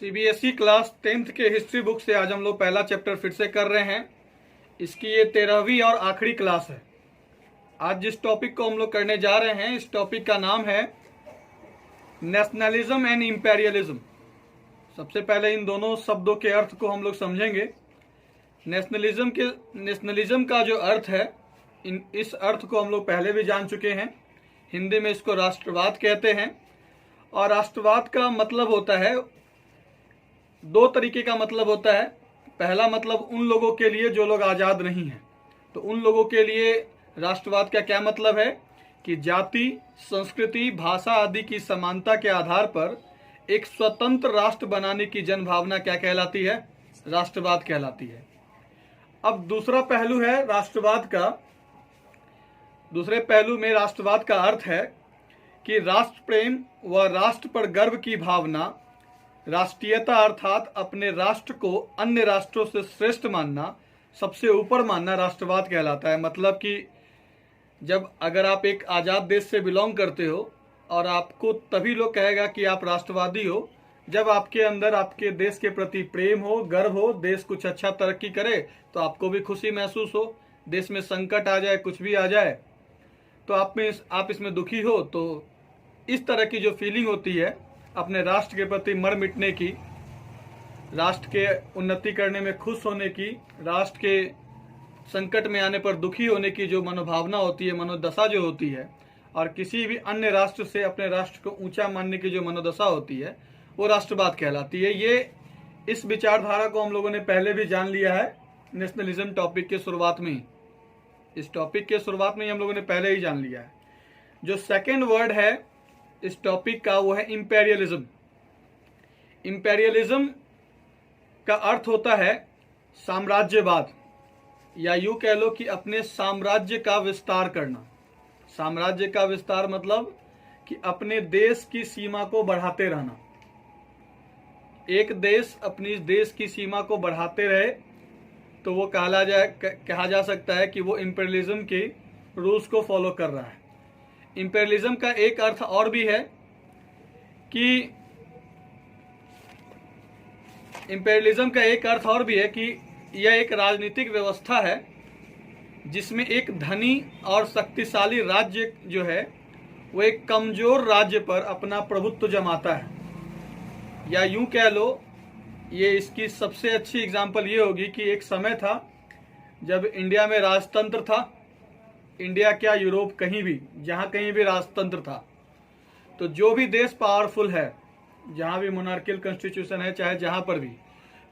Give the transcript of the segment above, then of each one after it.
CBSE class 10th के history book से आज हम लोग पहला चैप्टर फिर से कर रहे हैं। इसकी ये 13वीं और आखिरी क्लास है। आज जिस टॉपिक को हम लोग करने जा रहे हैं, इस टॉपिक का नाम है नेशनलिज्म एंड इंपेरियलिज्म। सबसे पहले इन दोनों शब्दों के अर्थ को हम लोग समझेंगे। नेशनलिज्म का जो अर्थ है, इस अर्थ को हम लोग पहले भी जान चुके हैं। हिंदी में इसको राष्ट्रवाद कहते हैं। और राष्ट्रवाद का मतलब होता है, दो तरीके का मतलब होता है। पहला मतलब उन लोगों के लिए जो लोग आज़ाद नहीं हैं। तो उन लोगों के लिए राष्ट्रवाद का क्या मतलब है कि जाति, संस्कृति, भाषा आदि की समानता के आधार पर एक स्वतंत्र राष्ट्र बनाने की जनभावना क्या कहलाती है? राष्ट्रवाद कहलाती है। अब दूसरा पहलू है राष्ट्रवाद का। दूसरे पहलू में राष्ट्रवाद का अर्थ है कि राष्ट्र प्रेम व राष्ट्र पर गर्व की भावना, राष्ट्रीयता अर्थात अपने राष्ट्र को अन्य राष्ट्रों से श्रेष्ठ मानना, सबसे ऊपर मानना राष्ट्रवाद कहलाता है। मतलब कि जब अगर आप एक आज़ाद देश से बिलोंग करते हो और आपको तभी लोग कहेगा कि आप राष्ट्रवादी हो जब आपके अंदर आपके देश के प्रति प्रेम हो, गर्व हो, देश कुछ अच्छा तरक्की करे तो आपको भी खुशी महसूस हो। देश में संकट आ जाए, कुछ भी आ जाए तो आप इसमें दुखी हो, तो इस तरह की जो फीलिंग होती है अपने राष्ट्र के प्रति मर मिटने की, राष्ट्र के उन्नति करने में खुश होने की, राष्ट्र के संकट में आने पर दुखी होने की जो मनोभावना होती है, मनोदशा जो होती है, और किसी भी अन्य राष्ट्र से अपने राष्ट्र को ऊंचा मानने की जो मनोदशा होती है, वो राष्ट्रवाद कहलाती है। ये इस विचारधारा को हम लोगों ने पहले भी जान लिया है नेशनलिज्म टॉपिक के शुरुआत में ही। इस टॉपिक के शुरुआत में ही हम लोगों ने पहले ही जान लिया है। जो सेकेंड वर्ड है इस टॉपिक का वो है इंपेरियलिज्म। इंपेरियलिज्म का अर्थ होता है साम्राज्यवाद, या यूं कह लो कि अपने साम्राज्य का विस्तार करना। साम्राज्य का विस्तार मतलब कि अपने देश की सीमा को बढ़ाते रहना। एक देश अपनी देश की सीमा को बढ़ाते रहे तो वो कहा जा सकता है कि वो इंपेरियलिज्म के रूल्स को फॉलो कर रहा है। इंपेरियलिज्म का एक अर्थ और भी है कि यह एक राजनीतिक व्यवस्था है जिसमें एक धनी और शक्तिशाली राज्य जो है वो एक कमजोर राज्य पर अपना प्रभुत्व जमाता है। या यूं कह लो, ये इसकी सबसे अच्छी एग्जांपल ये होगी कि एक समय था जब इंडिया में राजतंत्र था। इंडिया क्या, यूरोप, कहीं भी जहाँ कहीं भी राजतंत्र था। तो जो भी देश पावरफुल है, जहाँ भी मोनार्कियल कॉन्स्टिट्यूशन है, चाहे जहाँ पर भी,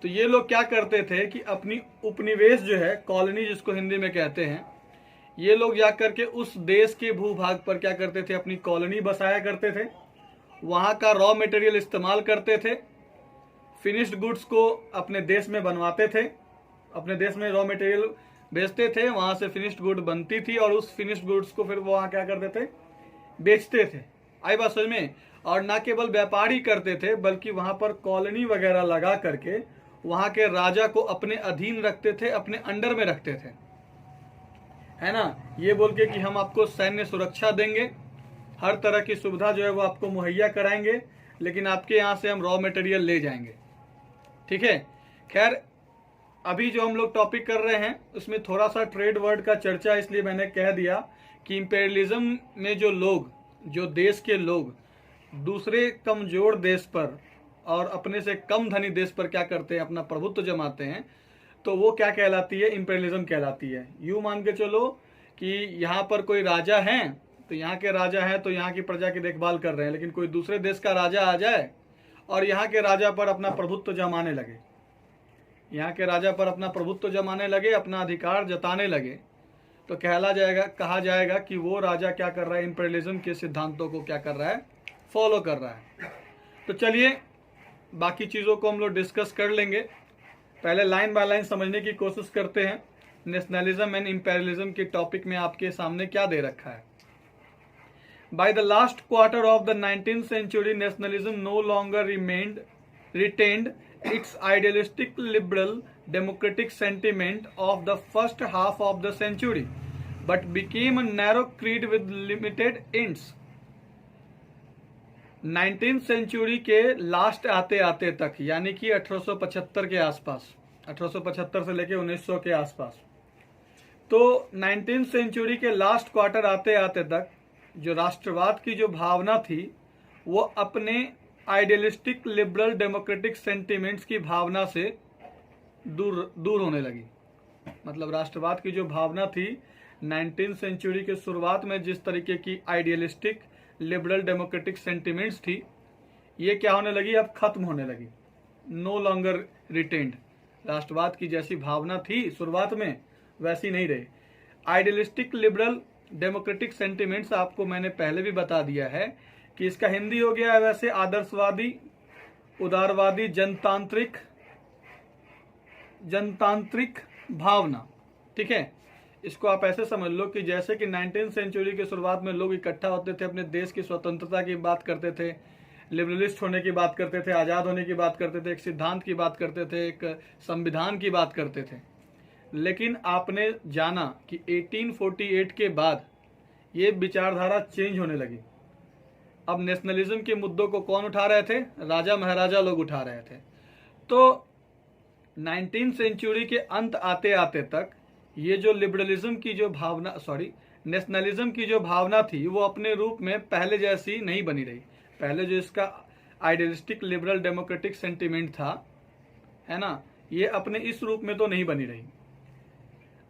तो ये लोग क्या करते थे कि अपनी उपनिवेश जो है, कॉलोनी जिसको हिंदी में कहते हैं, ये लोग जा करके उस देश के भूभाग पर क्या करते थे, अपनी कॉलोनी बसाया करते थे। वहाँ का रॉ मटेरियल इस्तेमाल करते थे, फिनिश्ड गुड्स को अपने देश में बनवाते थे, अपने देश में रॉ मटेरियल बेचते थे, वहाँ से फिनिश्ड गुड बनती थी और उस फिनिश्ड गुड्स को फिर वो वहाँ क्या करते थे, बेचते थे। आई बात समझ में? और ना केवल व्यापार ही करते थे बल्कि वहाँ पर कॉलोनी वगैरह लगा करके वहाँ के राजा को अपने अधीन रखते थे, अपने अंडर में रखते थे, है ना। ये बोल के कि हम आपको सैन्य सुरक्षा देंगे, हर तरह की सुविधा जो है वो आपको मुहैया कराएंगे, लेकिन आपके यहाँ से हम रॉ मटेरियल ले जाएंगे। ठीक है। खैर, अभी जो हम लोग टॉपिक कर रहे हैं उसमें थोड़ा सा ट्रेड वर्ड का चर्चा, इसलिए मैंने कह दिया कि इंपेरियलिज्म में जो देश के लोग दूसरे कमजोर देश पर और अपने से कम धनी देश पर क्या करते हैं, अपना प्रभुत्व जमाते हैं, तो वो क्या कहलाती है, इंपेरियलिज्म कहलाती है। यूं मान के चलो कि यहाँ पर कोई राजा हैं, तो यहाँ के राजा हैं तो यहाँ की प्रजा की देखभाल कर रहे हैं, लेकिन कोई दूसरे देश का राजा आ जाए और यहाँ के राजा पर अपना प्रभुत्व जमाने लगे, यहाँ के राजा पर अपना प्रभुत्व जमाने लगे, अपना अधिकार जताने लगे, तो कहा जाएगा कि वो राजा क्या कर रहा है, इंपेरियलिज्म के सिद्धांतों को क्या कर रहा है, फॉलो कर रहा है। तो चलिए बाकी चीज़ों को हम लोग डिस्कस कर लेंगे। पहले लाइन बाय लाइन समझने की कोशिश करते हैं। नेशनलिज्म एंड इंपेरियलिज्म के टॉपिक में आपके सामने क्या दे रखा है। Bye the last quarter of the 19th century, nationalism no longer retained its idealistic liberal democratic sentiment of the first half of the century, but became a narrow creed with limited ends. 19वीं century के last आते आते तक, यानी कि 1875 के आसपास, 1875 से लेके 1900 के आसपास, तो 19वीं सेंचुरी के लास्ट क्वार्टर आते आते तक जो राष्ट्रवाद की जो भावना थी वो अपने आइडियलिस्टिक लिबरल डेमोक्रेटिक सेंटिमेंट्स की भावना से दूर होने लगी। मतलब राष्ट्रवाद की जो भावना थी 19वीं सेंचुरी के शुरुआत में, जिस तरीके की आइडियलिस्टिक लिबरल डेमोक्रेटिक सेंटिमेंट्स थी, ये क्या होने लगी, अब खत्म होने लगी, नो लॉन्गर रिटेन्ड। राष्ट्रवाद की जैसी भावना थी शुरुआत में वैसी नहीं रही। आइडियलिस्टिक लिबरल डेमोक्रेटिक सेंटिमेंट्स आपको मैंने पहले भी बता दिया है कि इसका हिंदी हो गया है वैसे आदर्शवादी, उदारवादी, जनतांत्रिक भावना। ठीक है, इसको आप ऐसे समझ लो कि जैसे कि 19वीं सेंचुरी के शुरुआत में लोग इकट्ठा होते थे, अपने देश की स्वतंत्रता की बात करते थे, लिबरलिस्ट होने की बात करते थे, आज़ाद होने की बात करते थे, एक सिद्धांत की बात करते थे, एक संविधान की बात करते थे। लेकिन आपने जाना कि 1848 के बाद ये विचारधारा चेंज होने लगी। अब नेशनलिज्म के मुद्दों को कौन उठा रहे थे, राजा महाराजा लोग उठा रहे थे। तो 19वीं सेंचुरी के अंत आते आते तक ये जो लिबरलिज्म की जो भावना, नेशनलिज्म की जो भावना थी वो अपने रूप में पहले जैसी नहीं बनी रही। पहले जो इसका आइडियलिस्टिक लिबरल डेमोक्रेटिक सेंटिमेंट था, है ना, ये अपने इस रूप में तो नहीं बनी रही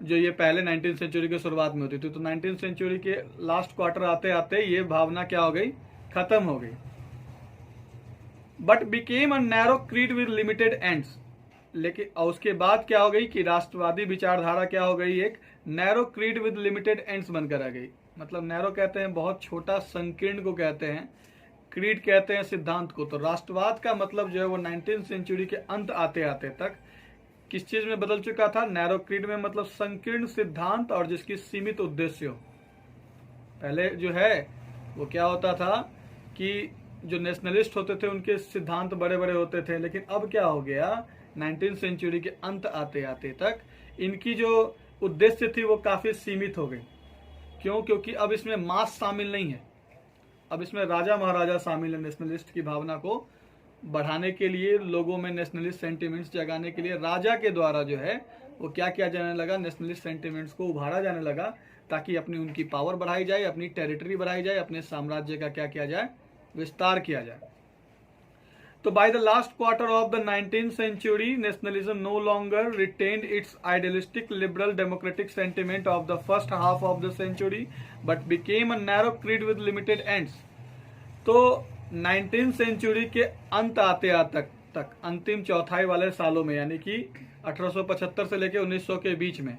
जो ये पहले 19वीं सेंचुरी की शुरुआत में होती थी। तो 19वीं सेंचुरी के लास्ट क्वार्टर आते आते ये भावना क्या हो गई, खत्म हो गई। But became a narrow creed with limited ends. लेकिन उसके बाद क्या हो गई कि राष्ट्रवादी विचारधारा क्या हो गई, एक narrow creed with limited ends बनकर आ गई। मतलब नैरो कहते हैं बहुत छोटा, संकीर्ण को कहते हैं, क्रीड कहते हैं सिद्धांत को। तो राष्ट्रवाद का मतलब जो है वो 19वीं सेंचुरी के अंत आते आते तक किस चीज में बदल चुका था, नैरो क्रीड में, मतलब संकीर्ण सिद्धांत और जिसकी सीमित उद्देश्य हो। पहले जो है वो क्या होता था कि जो नेशनलिस्ट होते थे उनके सिद्धांत बड़े बड़े होते थे, लेकिन अब क्या हो गया 19वीं सेंचुरी के अंत आते आते तक इनकी जो उद्देश्य थी वो काफी सीमित हो गई। क्यों? क्योंकि अब इसमें मास शामिल नहीं है, अब इसमें राजा महाराजा शामिल है। नेशनलिस्ट की भावना को बढ़ाने के लिए, लोगों में नेशनलिस्ट सेंटिमेंट्स जगाने के लिए राजा के द्वारा जो है वो क्या किया जाने लगा, नेशनलिस्ट सेंटिमेंट्स को उभारा जाने लगा, ताकि अपनी उनकी पावर बढ़ाई जाए, अपनी टेरिटरी बढ़ाई जाए, अपने साम्राज्य का क्या किया जाए, विस्तार किया जाए। तो by the last quarter of the 19वीं century nationalism no longer retained its idealistic liberal democratic sentiment of the first half of the century but became a narrow creed with limited ends. तो 19वीं century के अंत आते तक अंतिम चौथाई वाले सालों में, यानी कि 1875 से लेकर 1900 के बीच में,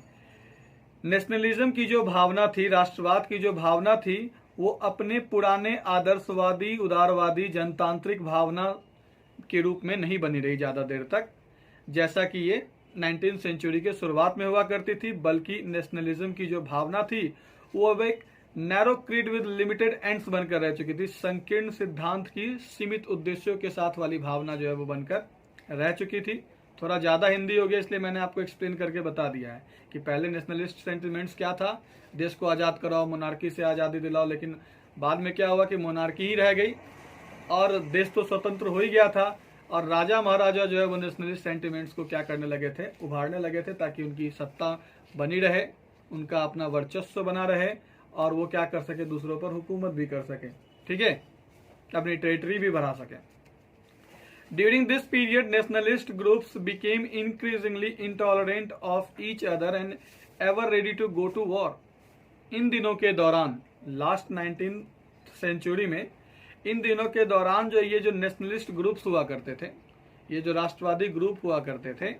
नेशनलिज्म की जो भावना थी, राष्ट्रवाद की जो भावना थी, वो अपने पुराने आदर्शवादी, उदारवादी, जनतांत्रिक भावना के रूप में नहीं बनी रही ज्यादा देर तक, जैसा कि ये 19वीं सेंचुरी के शुरुआत में हुआ करती थी। बल्कि नेशनलिज्म की जो भावना थी वो अब एक narrow creed with limited ends बनकर रह चुकी थी। संकीर्ण सिद्धांत की सीमित उद्देश्यों के साथ वाली भावना जो है वो बनकर रह चुकी थी। थोड़ा ज्यादा हिंदी हो गया इसलिए मैंने आपको एक्सप्लेन करके बता दिया है कि पहले नेशनलिस्ट सेंटिमेंट्स क्या था, देश को आजाद कराओ, मोनार्की से आजादी दिलाओ, लेकिन बाद में क्या हुआ कि मोनार्की ही रह गई और देश तो स्वतंत्र हो ही गया था। और राजा महाराजा जो है वो नेशनलिस्ट सेंटिमेंट्स को क्या करने लगे थे, उभारने लगे थे, ताकि उनकी सत्ता बनी रहे, उनका अपना वर्चस्व बना रहे और वो क्या कर सके, दूसरों पर हुकूमत भी कर सके, ठीक है, अपनी टेरिटरी भी बढ़ा सके। During this period nationalist groups became increasingly intolerant of each other and ever ready to go to war. इन दिनों के दौरान, लास्ट 19वीं सेंचुरी में, इन दिनों के दौरान जो ये जो नेशनलिस्ट ग्रुप्स हुआ करते थे, ये जो राष्ट्रवादी ग्रुप हुआ करते थे,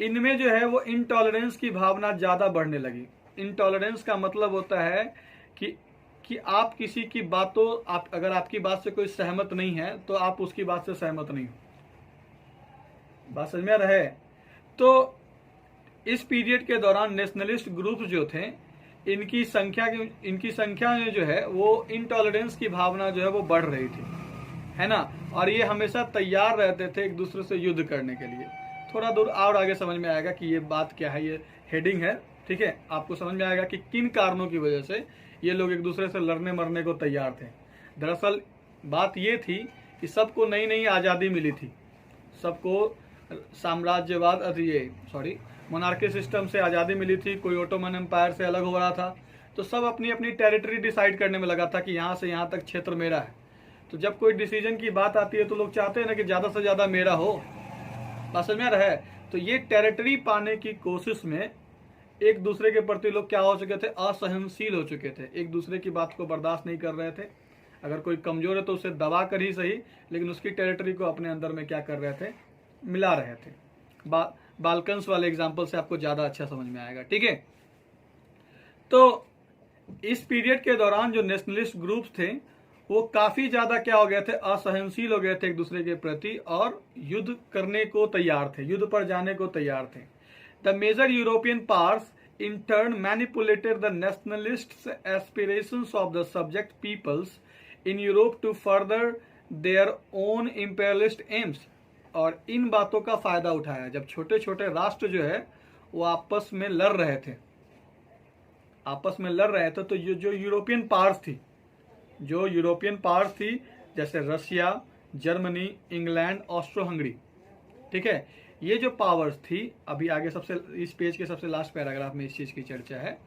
इनमें जो है वो इंटॉलरेंस की भावना ज्यादा बढ़ने लगी। इंटॉलरेंस का मतलब होता है कि आप किसी की बातों, आप अगर आपकी बात से कोई सहमत नहीं है तो आप उसकी बात से सहमत नहीं हो। बात समझ में रहे? तो इस पीरियड के दौरान नेशनलिस्ट ग्रुप जो थे, इनकी संख्या में जो है वो इंटॉलरेंस की भावना जो है वो बढ़ रही थी, है ना। और ये हमेशा तैयार रहते थे एक दूसरे से युद्ध करने के लिए। थोड़ा दूर और आगे समझ में आएगा कि ये बात क्या है, ये हेडिंग है, ठीक है। आपको समझ में आएगा कि किन कारणों की वजह से ये लोग एक दूसरे से लड़ने मरने को तैयार थे। दरअसल बात ये थी कि सबको नई नई आज़ादी मिली थी, सबको साम्राज्यवाद मोनार्की सिस्टम से आज़ादी मिली थी, कोई ओटोमन एम्पायर से अलग हो रहा था, तो सब अपनी अपनी टेरिटरी डिसाइड करने में लगा था कि यहाँ से यहाँ तक क्षेत्र मेरा है। तो जब कोई डिसीजन की बात आती है तो लोग चाहते हैं ना कि ज़्यादा से ज़्यादा मेरा हो, बात समझ में आ रहा है। तो ये टेरिटरी पाने की कोशिश में एक दूसरे के प्रति लोग क्या हो चुके थे, असहनशील हो चुके थे, एक दूसरे की बात को बर्दाश्त नहीं कर रहे थे। अगर कोई कमज़ोर है तो उसे दबा कर ही सही, लेकिन उसकी टेरिटरी को अपने अंदर में क्या कर रहे थे, मिला रहे थे। बाल्कन्स वाले एग्जाम्पल से आपको ज़्यादा अच्छा समझ में आएगा, ठीक है। तो इस पीरियड के दौरान जो नेशनलिस्ट ग्रुप्स थे वो काफ़ी ज़्यादा क्या हो गए थे, असहनशील हो गए थे एक दूसरे के प्रति, और युद्ध करने को तैयार थे, युद्ध पर जाने को तैयार थे। The major European powers in turn manipulated the nationalists' aspirations of the subject peoples in Europe to further their own imperialist aims। और इन बातों का फायदा उठाया जब छोटे छोटे राष्ट्र जो है वो आपस में लड़ रहे थे, तो जो यूरोपियन पावर्स थी, जैसे Russia, Germany, England, Austro Hungary, ठीक है, ये जो पावर्स थी, अभी आगे सबसे इस पेज के सबसे लास्ट पैराग्राफ में इस चीज की चर्चा है,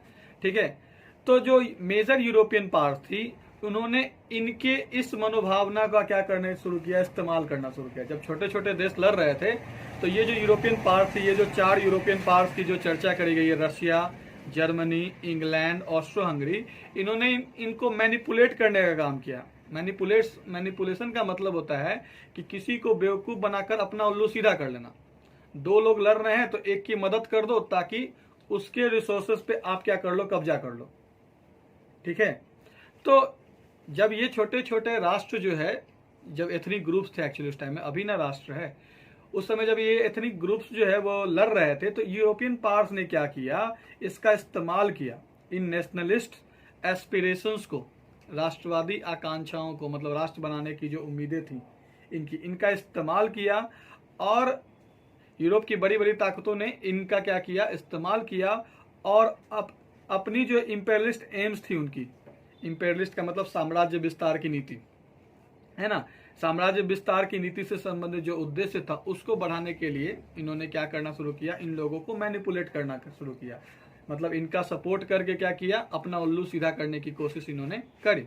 ठीक है। तो जो मेजर यूरोपियन पावर्स थी उन्होंने इनके इस मनोभावना का क्या करने शुरू किया, इस्तेमाल करना शुरू किया। जब छोटे छोटे देश लड़ रहे थे तो ये जो यूरोपियन पावर्स थी, ये जो 4 यूरोपियन पावर्स की जो चर्चा करी गई है, Russia, Germany, England, Austro Hungary, इन्होंने इनको मैनिपुलेट करने का काम किया। मैनिपुलेशन का मतलब होता है कि किसी को बेवकूफ़ बनाकर अपना उल्लू सीधा कर लेना। 2 लोग लड़ रहे हैं तो एक की मदद कर दो ताकि उसके रिसोर्सेज पे आप क्या कर लो, कब्जा कर लो, ठीक है। तो जब ये छोटे छोटे राष्ट्र जो है, जब एथनिक ग्रुप्स थे एक्चुअली उस टाइम में, अभी ना राष्ट्र है, उस समय जब ये एथनिक ग्रुप्स जो है वो लड़ रहे थे, तो यूरोपियन पावर्स ने क्या किया, इसका इस्तेमाल किया, इन नेशनलिस्ट एस्पिरेशंस को, राष्ट्रवादी आकांक्षाओं को, मतलब राष्ट्र बनाने की जो उम्मीदें थी इनका इस्तेमाल किया, और यूरोप की बड़ी बड़ी ताकतों ने इनका क्या किया, इस्तेमाल किया, और अपनी जो इंपेरियलिस्ट एम्स थी उनकी, इंपेरियलिस्ट का मतलब साम्राज्य विस्तार की नीति है ना, साम्राज्य विस्तार की नीति से संबंधित जो उद्देश्य था उसको बढ़ाने के लिए इन्होंने क्या करना शुरू किया, इन लोगों को मैनिपुलेट करना शुरू किया, मतलब इनका सपोर्ट करके क्या किया, अपना उल्लू सीधा करने की कोशिश इन्होंने करी।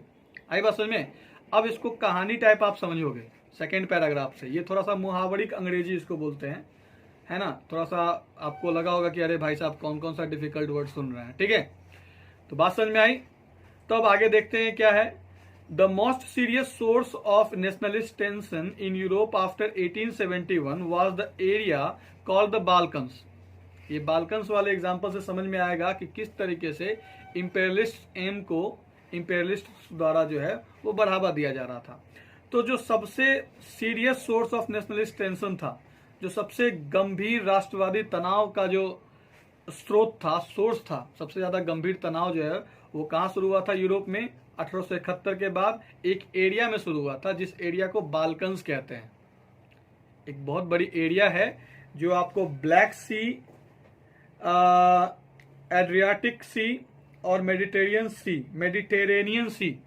आई बात समझ में। अब इसको कहानी टाइप आप समझोगे सेकेंड पैराग्राफ से, ये थोड़ा सा मुहावरिक अंग्रेजी इसको बोलते हैं, है ना, थोड़ा सा आपको लगा होगा कि अरे भाई साहब कौन कौन सा डिफिकल्ट वर्ड सुन रहे हैं, ठीक है। तो बात समझ में आई। तो अब आगे देखते हैं क्या है। The most serious source of nationalist tension in Europe after 1871 was the area called the Balkans. ये बाल्कन्स वाले एग्जाम्पल से समझ में आएगा कि किस तरीके से इंपेरियलिस्ट एम को इंपेरियलिस्ट द्वारा जो है वो बढ़ावा दिया जा रहा था। तो जो सबसे serious source of nationalist tension था, जो सबसे गंभीर राष्ट्रवादी तनाव का जो स्रोत था, सोर्स था, सबसे ज्यादा गंभीर तनाव जो है वो कहाँ शुरू हुआ था, यूरोप में 1871 के बाद एक एरिया में शुरू हुआ था जिस एरिया को बाल्कन्स कहते हैं। एक बहुत बड़ी एरिया है जो आपको ब्लैक सी, एड्रियाटिक सी और मेडिटेरेनियन सी,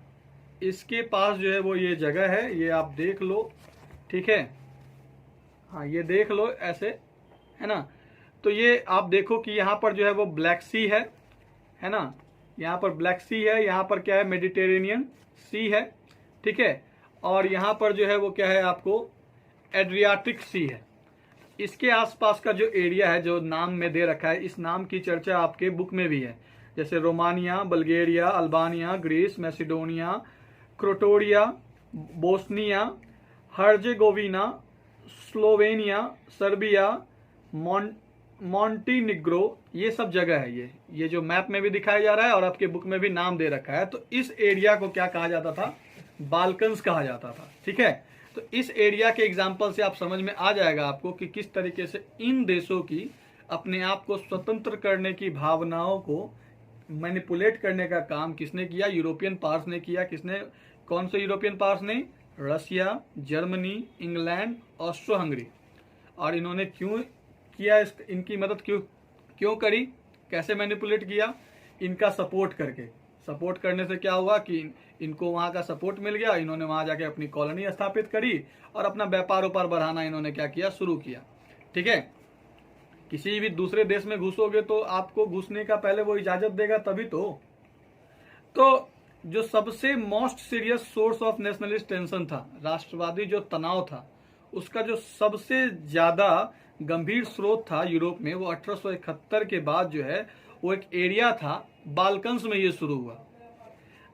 इसके पास जो है वो ये जगह है, ये आप देख लो, ठीक है, हाँ ये देख लो ऐसे, है ना। तो ये आप देखो कि यहाँ पर जो है वो ब्लैक सी है ना, यहाँ पर ब्लैक सी है, यहाँ पर क्या है, मेडिटेरेनियन सी है, ठीक है, और यहाँ पर जो है वो क्या है, आपको एड्रियाटिक सी है। इसके आसपास का जो एरिया है जो नाम में दे रखा है, इस नाम की चर्चा आपके बुक में भी है, जैसे Romania, Bulgaria, Albania, Greece, Macedonia, Croatia, Bosnia, Herzegovina, Slovenia, Serbia, Montenegro, ये सब जगह है। ये जो मैप में भी दिखाया जा रहा है और आपके बुक में भी नाम दे रखा है। तो इस एरिया को क्या कहा जाता था, बाल्कन्स कहा जाता था, ठीक है। तो इस एरिया के एग्जाम्पल से आप समझ में आ जाएगा आपको कि किस तरीके से इन देशों की अपने आप को स्वतंत्र करने की भावनाओं को मैनिपुलेट करने का काम किसने किया, यूरोपियन पावर्स ने किया। किसने, कौन से यूरोपियन पावर्स ने, Russia, Germany, England, Austro Hungary. और इन्होंने क्यों किया, इनकी मदद क्यों करी, कैसे मैनिपुलेट किया, इनका सपोर्ट सपोर्ट करने से क्या हुआ कि इनको वहाँ का सपोर्ट मिल गया, इन्होंने वहाँ जाके अपनी कॉलोनी स्थापित करी और अपना व्यापार उपार बढ़ाना इन्होंने क्या किया, शुरू किया। ठीक है, किसी भी दूसरे देश में घुसोगे तो आपको घुसने का पहले वो इजाजत देगा तभी तो जो सबसे most serious source of nationalist tension था, राष्ट्रवादी जो तनाव था, उसका जो सबसे ज्यादा गंभीर स्रोत था यूरोप में, वो 1871 के बाद जो है वो एक एरिया था बाल्कन्स में ये शुरू हुआ।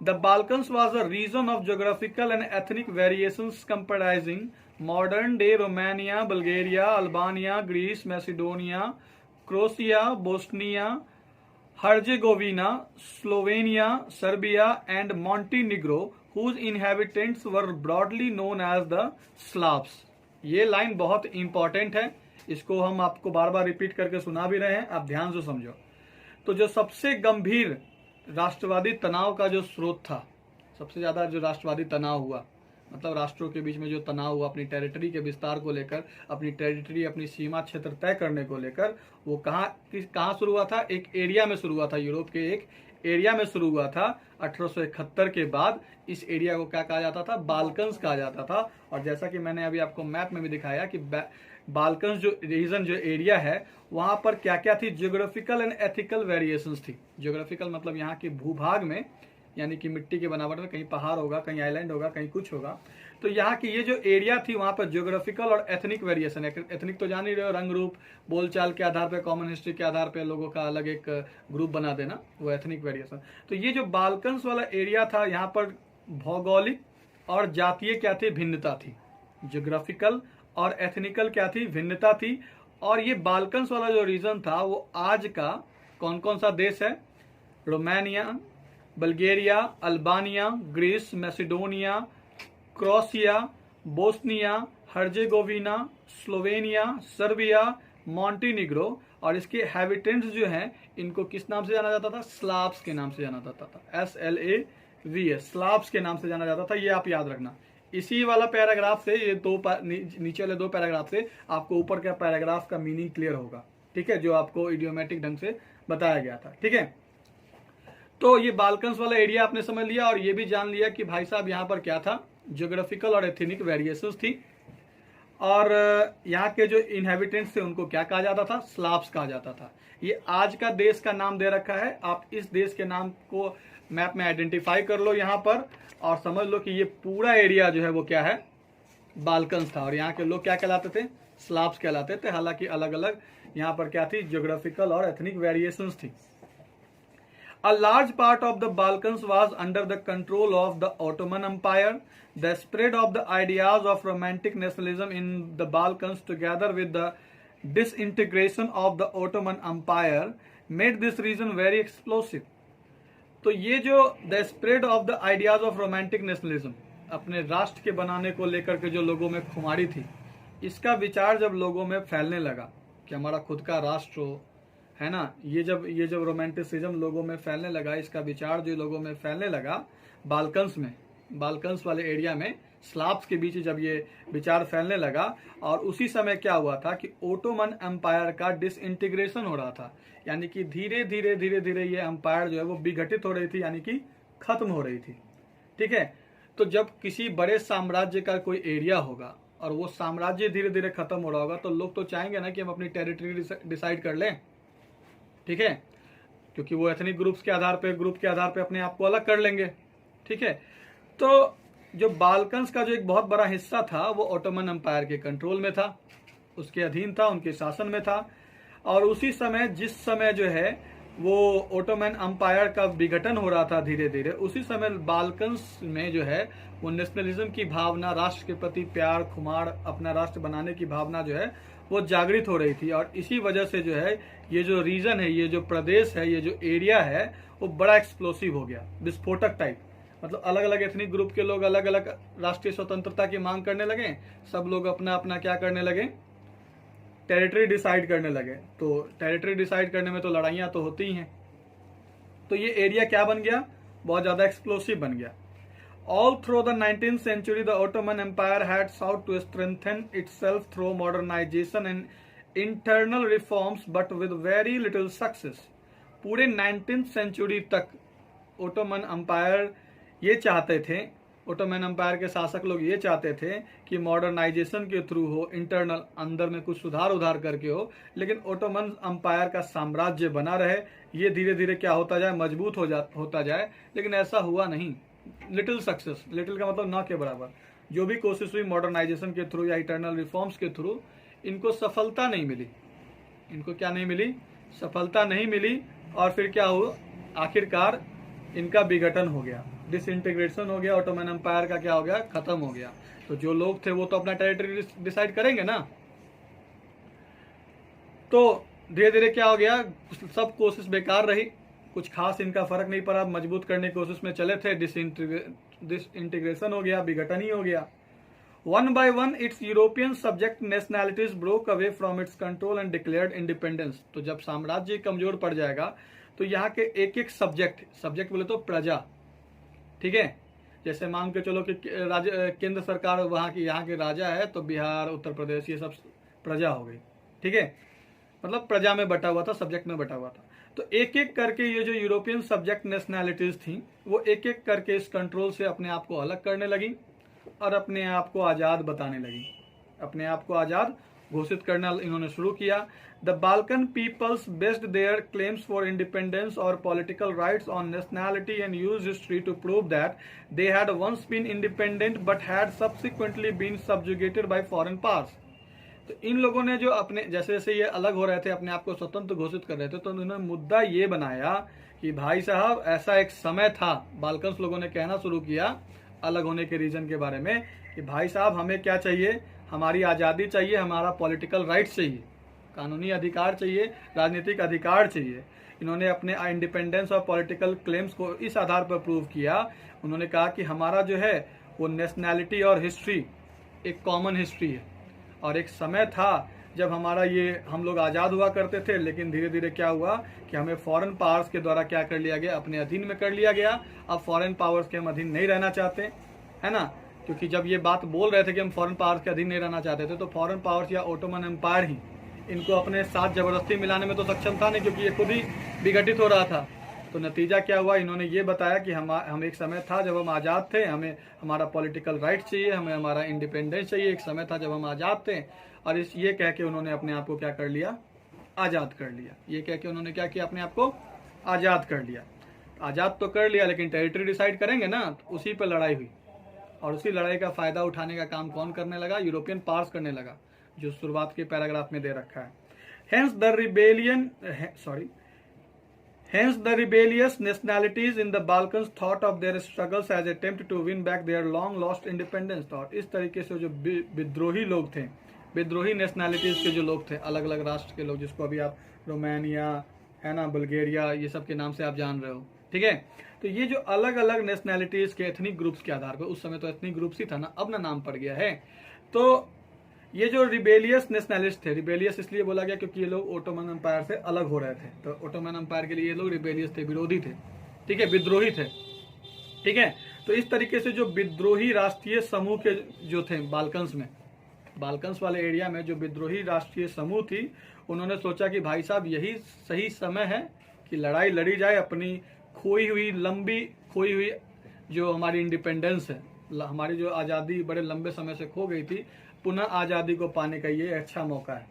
The Balkans was a region of geographical and ethnic variations comprising modern day Romania, Bulgaria, Albania, Greece, Macedonia, Croatia, Bosnia, Herzegovina, Slovenia, Serbia and Montenegro, whose inhabitants were broadly known as the Slavs। ये line बहुत important है, इसको हम आपको बार बार repeat करके सुना भी रहे हैं, आप ध्यान से समझो। तो जो सबसे गंभीर राष्ट्रवादी तनाव का जो स्रोत था, सबसे ज्यादा जो राष्ट्रवादी तनाव हुआ, मतलब राष्ट्रों के बीच में जो तनाव हुआ अपनी टेरिटरी के विस्तार को लेकर, अपनी टेरिटरी, अपनी सीमा क्षेत्र तय करने को लेकर, वो कहाँ शुरू हुआ था? एक एरिया में शुरू हुआ था, यूरोप के एक एरिया में शुरू हुआ था 1871 के बाद। इस एरिया को क्या कहा जाता था? बाल्कन्स कहा जाता था। और जैसा कि मैंने अभी आपको मैप में भी दिखाया कि बाल्कन्स जो रीजन, जो एरिया है, वहां पर क्या क्या थी? ज्योग्राफिकल एंड एथिकल वेरिएशंस थी। ज्योग्राफिकल मतलब यहाँ के भूभाग में, यानी कि मिट्टी के बनावट में, कहीं पहाड़ होगा, कहीं आइलैंड होगा, कहीं कुछ होगा। तो यहाँ की ये जो एरिया थी, वहां पर ज्योग्राफिकल और एथनिक वेरिएशन, एथनिक तो जान ही रहे हो, रंग रूप, बोलचाल के आधार पर, कॉमन हिस्ट्री के आधार पर लोगों का अलग एक ग्रुप बना देना, वो एथनिक वेरिएशन। तो ये जो बाल्कन्स वाला एरिया था, यहाँ पर भौगोलिक और जातीय क्या थी? भिन्नता थी। ज्योग्राफिकल और एथनिकल क्या थी? भिन्नता थी। और ये बाल्कन्स वाला जो रीजन था, वो आज का कौन कौन सा देश है? Romania, Bulgaria, Albania, Greece, Macedonia, Croatia, Bosnia, Herzegovina, Slovenia, Serbia, Montenegro. और इसके हैबिटेंट्स जो हैं, इनको किस नाम से जाना जाता था? स्लाव्स के नाम से जाना जाता था। SLAVS, स्लाव्स के नाम से जाना जाता था। ये आप याद रखना। इसी वाला पैराग्राफ से, ये नीचे वाले दो पैराग्राफ से आपको ऊपर का पैराग्राफ का मीनिंग क्लियर होगा। ठीक है, जो आपको इडियोमेटिक ढंग से बताया गया था। ठीक है, तो ये बाल्कन्स वाला एरिया आपने समझ लिया, और ये भी जान लिया कि भाई साहब यहाँ पर क्या था? ज्योग्राफिकल और एथनिक वेरिएशंस थी। और यहाँ के जो इनहेबिटेंट्स थे, उनको क्या कहा जाता था? स्लाव्स कहा जाता था। ये आज का देश का नाम दे रखा है। आप इस देश के नाम को मैप में आइडेंटिफाई कर लो यहाँ पर, और समझ लो कि ये पूरा एरिया जो है वो क्या है? बाल्कन्स था। और यहाँ के लोग क्या कहलाते थे? स्लाव्स कहलाते थे। हालांकि अलग अलग यहाँ पर क्या थी? ज्योग्राफिकल और एथनिक वेरिएशंस थी। A large part of the Balkans was under the control of the Ottoman Empire. The spread of the ideas of romantic nationalism in the Balkans, together with the disintegration of the Ottoman Empire, made this region very explosive. तो ये जो the spread of the ideas of romantic nationalism, अपने राष्ट्र के बनाने को लेकर के जो लोगों में खुमारी थी, इसका विचार जब लोगों में फैलने लगा कि हमारा खुद का राष्ट्र हो, है ना, ये जब रोमांटिसिज्म लोगों में फैलने लगा, इसका विचार जो लोगों में फैलने लगा बाल्कन्स में, बाल्कन्स वाले एरिया में, स्लाव्स के बीच जब ये विचार फैलने लगा, और उसी समय क्या हुआ था कि ओटोमन एम्पायर का डिसइंटीग्रेशन हो रहा था। यानी कि धीरे धीरे ये एम्पायर जो है वो विघटित हो रही थी, यानी कि खत्म हो रही थी। ठीक है, तो जब किसी बड़े साम्राज्य का कोई एरिया होगा और वो साम्राज्य धीरे धीरे खत्म हो रहा होगा, तो लोग तो चाहेंगे ना कि हम अपनी टेरिटरी डिसाइड कर लें। ठीक है, क्योंकि वो एथनिक ग्रुप के आधार पे अपने आप को अलग कर लेंगे। ठीक है, तो जो बाल्कन्स का जो एक बहुत बड़ा हिस्सा था, वो ओटोमन एम्पायर के कंट्रोल में था, उसके अधीन था, उनके शासन में था। और उसी समय, जिस समय जो है वो ओटोमन एम्पायर का विघटन हो रहा था धीरे धीरे, उसी समय बाल्कन्स में जो है वो नेशनलिज्म की भावना, राष्ट्र के प्रति प्यार, खुमार, अपना राष्ट्र बनाने की भावना जो है वो जागृत हो रही थी। और इसी वजह से जो है ये जो रीजन है, ये जो प्रदेश है, ये जो एरिया है, वो बड़ा एक्सप्लोसिव हो गया, विस्फोटक टाइप। मतलब अलग अलग एथनिक ग्रुप के लोग अलग अलग राष्ट्रीय स्वतंत्रता की मांग करने लगे, सब लोग अपना अपना क्या करने लगे? टेरिटरी डिसाइड करने लगे। तो टेरिटरी डिसाइड करने में तो लड़ाइयाँ तो होती ही हैं। तो ये एरिया क्या बन गया? बहुत ज़्यादा एक्सप्लोसिव बन गया। All through the 19th century, the Ottoman Empire had sought to strengthen itself through modernization and internal reforms, but with very little success. पूरे 19th century तक ओटोमन अंपायर ये चाहते थे, ओटोमन अंपायर के शासक लोग ये चाहते थे कि मॉडर्नाइजेशन के थ्रू हो, इंटरनल अंदर में कुछ सुधार उधार करके हो, लेकिन ओटोमन अंपायर का साम्राज्य बना रहे, ये धीरे धीरे क्या होता जाए, मजबूत होता जाए। लेकिन ऐसा हुआ नहीं। लिटिल सक्सेस, लिटिल का मतलब ना के बराबर, जो भी कोशिश हुई मॉडर्नाइजेशन के थ्रू या इंटरनल रिफॉर्म्स के थ्रू, इनको सफलता नहीं मिली। इनको क्या नहीं मिली, सफलता नहीं मिली। और फिर क्या हुआ, आखिरकार इनका विघटन हो गया, डिसइंटीग्रेशन हो गया, ओटोमन एम्पायर का क्या हो गया, खत्म हो गया। तो जो लोग थे वो तो अपना टेरिटरी डिसाइड करेंगे ना। तो धीरे धीरे क्या हो गया, सब कोशिश बेकार रही, कुछ खास इनका फर्क नहीं पड़ा, मजबूत करने की कोशिश में चले थे, डिसइंटीग्रेशन हो गया, विघटन ही हो गया। One by one, its European subject nationalities broke away from its control and declared independence। तो जब साम्राज्य कमजोर पड़ जाएगा तो यहाँ के एक एक सब्जेक्ट बोले तो प्रजा, ठीक है, जैसे मान के चलो कि केंद्र सरकार वहाँ की, यहाँ के राजा है, तो बिहार, उत्तर प्रदेश, ये सब प्रजा हो गई, ठीक है, मतलब प्रजा में बटा हुआ था, सब्जेक्ट में बटा हुआ था। तो एक एक करके ये जो यूरोपियन सब्जेक्ट नेशनैलिटीज थी वो एक एक करके इस कंट्रोल से अपने आप को अलग करने लगी और अपने आप को आज़ाद बताने लगी, अपने आप को आज़ाद घोषित करना इन्होंने शुरू किया। The Balkan peoples based their claims for independence और political rights on nationality and use history to prove that they had once been independent but had subsequently been subjugated by foreign powers. तो इन लोगों ने जो अपने, जैसे जैसे ये अलग हो रहे थे, अपने आप को स्वतंत्र घोषित कर रहे थे, तो उन्होंने मुद्दा ये बनाया कि भाई साहब ऐसा एक समय था, बाल्कन्स लोगों ने कहना शुरू किया अलग होने के रीजन के बारे में, कि भाई साहब हमें क्या चाहिए, हमारी आज़ादी चाहिए, हमारा पॉलिटिकल राइट्स चाहिए, कानूनी अधिकार चाहिए, राजनीतिक अधिकार चाहिए। इन्होंने अपने इंडिपेंडेंस और पॉलिटिकल क्लेम्स को इस आधार पर प्रूव किया। उन्होंने कहा कि हमारा जो है वो नेशनैलिटी और हिस्ट्री एक कॉमन हिस्ट्री है, और एक समय था जब हमारा ये, हम लोग आज़ाद हुआ करते थे, लेकिन धीरे धीरे क्या हुआ कि हमें फॉरेन पावर्स के द्वारा क्या कर लिया गया, अपने अधीन में कर लिया गया। अब फॉरेन पावर्स के हम अधीन नहीं रहना चाहते, है ना, क्योंकि जब ये बात बोल रहे थे कि हम फॉरेन पावर्स के अधीन नहीं रहना चाहते थे, तो फॉरेन पावर्स या ओटोमन एम्पायर ही इनको अपने साथ जबरदस्ती मिलाने में तो सक्षम था नहीं, क्योंकि ये खुद ही विघटित हो रहा था। तो नतीजा क्या हुआ, इन्होंने ये बताया कि हम एक समय था जब हम आज़ाद थे, हमें हमारा पॉलिटिकल राइट चाहिए, हमें हमारा इंडिपेंडेंस चाहिए, एक समय था जब हम आज़ाद थे। और ये कह के उन्होंने अपने आप को क्या कर लिया, आज़ाद कर लिया। ये कह के उन्होंने क्या किया, अपने आप को आज़ाद कर लिया। आज़ाद तो कर लिया, लेकिन टेरिटरी डिसाइड करेंगे ना, तो उसी पर लड़ाई हुई, और उसी लड़ाई का फायदा उठाने का काम कौन करने लगा, यूरोपियन पावर्स करने लगा, जो शुरुआत के पैराग्राफ में दे रखा है। Hence the rebellious nationalities in the Balkans thought of their struggles as attempt to win back their long lost independence। और इस तरीके से जो विद्रोही लोग थे, विद्रोही नेशनैलिटीज के जो लोग थे, अलग अलग राष्ट्र के लोग, जिसको अभी आप रोमानिया, है ना, बुल्गारिया, ये सब के नाम से आप जान रहे हो, ठीक है। तो ये जो अलग अलग नेशनैलिटीज के एथनिक ग्रुप्स के आधार पर, उस समय तो एथनिक ग्रुप्स ही था ना, अब ना नाम पड़ गया है। तो ये जो रिबेलियस नेशनलिस्ट थे, रिबेलियस इसलिए बोला गया क्योंकि ये लोग ओटोमन एम्पायर से अलग हो रहे थे, तो ओटोमन एम्पायर के लिए ये लोग रिबेलियस थे, विरोधी थे, ठीक है, विद्रोही थे, ठीक है। तो इस तरीके से जो विद्रोही राष्ट्रीय समूह के जो थे बाल्कन्स में, बाल्कन्स वाले एरिया में जो विद्रोही राष्ट्रीय समूह थी, उन्होंने सोचा कि भाई साहब यही सही समय है कि लड़ाई लड़ी जाए, अपनी लंबी खोई हुई जो हमारी इंडिपेंडेंस है, हमारी जो आज़ादी बड़े लंबे समय से खो गई थी, पुनः आज़ादी को पाने का ये अच्छा मौका है।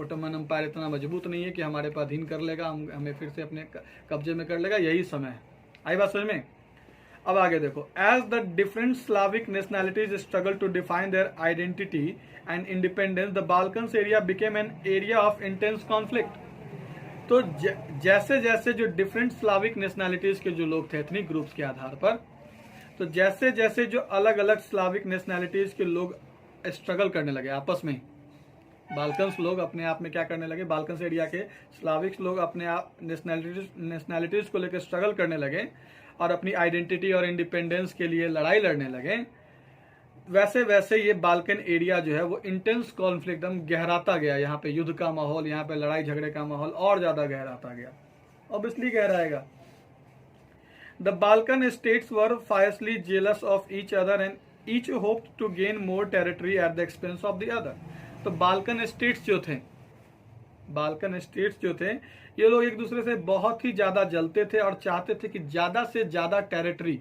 ओटोमन एम्पायर इतना मजबूत नहीं है कि हमारे पर अधीन कर लेगा, हमें फिर से अपने कब्जे में कर लेगा, यही समय है। आई बात समझ में? अब आगे देखो, as the different Slavic nationalities struggle to define their identity and independence, the Balkans area became an area of intense conflict. तो जैसे जैसे जो डिफरेंट स्लाविक नेशनैलिटीज के जो लोग थे एथनिक ग्रुप्स के आधार पर, तो जैसे जैसे जो अलग अलग स्लाविक नेशनैलिटीज के लोग स्ट्रगल करने लगे आपस में, बाल्कन्स लोग अपने आप में क्या करने लगे, बाल्कन्स एरिया के स्लाविक्स लोग अपने आप नेशनैलिटीज को लेकर स्ट्रगल करने लगे और अपनी आइडेंटिटी और इंडिपेंडेंस के लिए लड़ाई लड़ने लगे, वैसे वैसे ये बाल्कन एरिया जो है वो इंटेंस कॉन्फ्लिक्ट एकदम गहराता गया। यहाँ पे युद्ध का माहौल, यहाँ पे लड़ाई झगड़े का माहौल और ज्यादा गहराता गया, ऑब्वियसली गहराएगा। The Balkan states were fiercely jealous of each other and each hoped to gain more territory at the expense of the other. तो बाल्कन स्टेट्स जो थे बाल्कन स्टेट्स जो थे ये लोग एक दूसरे से बहुत ही ज़्यादा जलते थे और चाहते थे कि ज़्यादा से ज़्यादा टेरिटरी